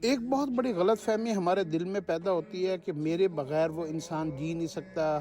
ایک بہت بڑی غلط فہمی ہمارے دل میں پیدا ہوتی ہے کہ میرے بغیر وہ انسان جی نہیں سکتا،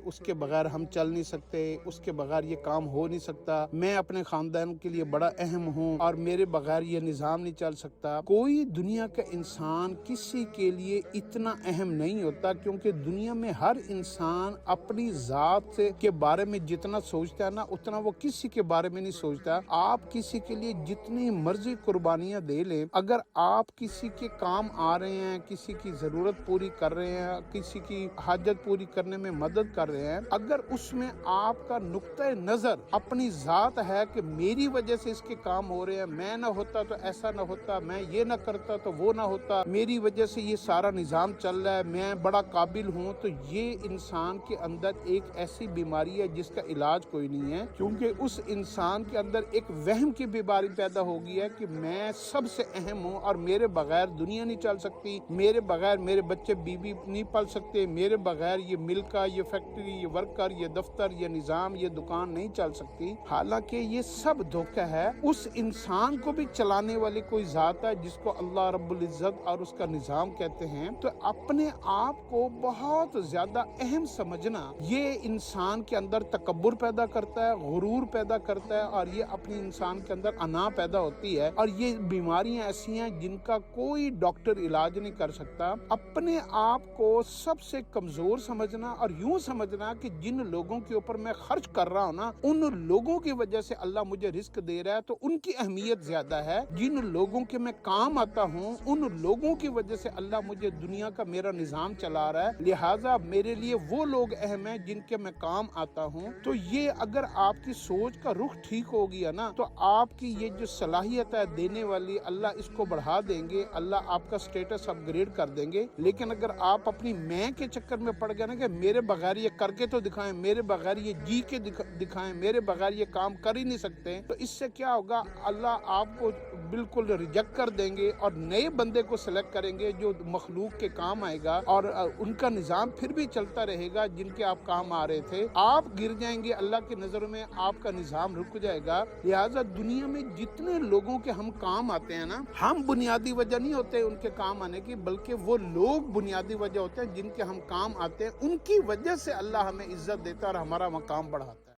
اس کے بغیر ہم چل نہیں سکتے، اس کے بغیر یہ کام ہو نہیں سکتا، میں اپنے خاندان کے لیے بڑا اہم ہوں اور میرے بغیر یہ نظام نہیں چل سکتا۔ کوئی دنیا کا انسان کسی کے لیے اتنا اہم نہیں ہوتا، کیونکہ دنیا میں ہر انسان اپنی ذات کے بارے میں جتنا سوچتا ہے نا، اتنا وہ کسی کے بارے میں نہیں سوچتا۔ آپ کسی کے لیے جتنی مرضی قربانیاں دے لیں، اگر آپ کسی کے کام آ رہے ہیں، کسی کی ضرورت پوری کر رہے ہیں، کسی کی حاجت پوری کرنے میں مدد کر رہے ہیں، اگر اس میں آپ کا نقطہ نظر اپنی ذات ہے کہ میری وجہ سے اس کے کام ہو رہے ہیں، میں نہ ہوتا تو ایسا نہ ہوتا، میں یہ نہ کرتا تو وہ نہ ہوتا، میری وجہ سے یہ سارا نظام چل رہا ہے، میں بڑا قابل ہوں، تو یہ انسان کے اندر ایک ایسی بیماری ہے جس کا علاج کوئی نہیں ہے، کیونکہ اس انسان کے اندر ایک وہم کی بیماری پیدا ہو گئی ہے کہ میں سب سے اہم ہوں اور میرے بغیر دنیا نہیں چل سکتی، میرے بغیر میرے بچے بیوی نہیں پل سکتے، میرے بغیر یہ ملک کا، یہ فیکٹری، یہ ورکر، یہ دفتر، یہ نظام، یہ دکان نہیں چل سکتی۔ حالانکہ یہ سب دھوکہ ہے۔ اس انسان کو بھی چلانے والی کوئی ذات ہے جس کو اللہ رب العزت اور اس کا نظام کہتے ہیں۔ تو اپنے آپ کو بہت زیادہ اہم سمجھنا یہ انسان کے اندر تکبر پیدا کرتا ہے، غرور پیدا کرتا ہے، اور یہ اپنی انسان کے اندر انا پیدا ہوتی ہے، اور یہ بیماریاں ایسی ہیں جن کا کوئی ڈاکٹر علاج نہیں کر سکتا۔ اپنے آپ کو سب سے کمزور سمجھنا اور یوں سمجھنا کہ جن لوگوں کے اوپر میں خرچ کر رہا ہوں نا، ان لوگوں کی وجہ سے اللہ مجھے رزق دے رہا ہے تو ان کی اہمیت زیادہ ہے۔ جن لوگوں کے میں کام آتا ہوں، ان لوگوں کی وجہ سے اللہ مجھے دنیا کا میرا نظام چلا رہا ہے، لہٰذا میرے لیے وہ لوگ اہم ہیں جن کے میں کام آتا ہوں۔ تو یہ اگر آپ کی سوچ کا رخ ٹھیک ہو گیا نا، تو آپ کی یہ جو صلاحیت ہے دینے والی، اللہ اس کو بڑھا دیں گے، اللہ آپ کا سٹیٹس اپ گریڈ کر دیں گے۔ لیکن اگر آپ اپنی میں کے چکر میں پڑ گئے نا کہ میرے بغیر یہ کر کے تو دکھائیں، میرے بغیر یہ جی کے دکھائیں، میرے بغیر یہ کام کر ہی نہیں سکتے، تو اس سے کیا ہوگا؟ اللہ آپ کو بالکل ریجیکٹ کر دیں گے اور نئے بندے کو سلیکٹ کریں گے جو مخلوق کے کام آئے گا، اور ان کا نظام پھر بھی چلتا رہے گا جن کے آپ کام آ رہے تھے۔ آپ گر جائیں گے، اللہ کی نظر میں آپ کا نظام رک جائے گا۔ لہٰذا دنیا میں جتنے لوگوں کے ہم کام آتے ہیں نا، ہم بنیادی وجہ نہیں ہوتے ان کے کام آنے کی، بلکہ وہ لوگ بنیادی وجہ ہوتے ہیں جن کے ہم کام آتے ہیں، ان کی وجہ سے اللہ ہمیں عزت دیتا ہے اور ہمارا مقام بڑھاتا ہے۔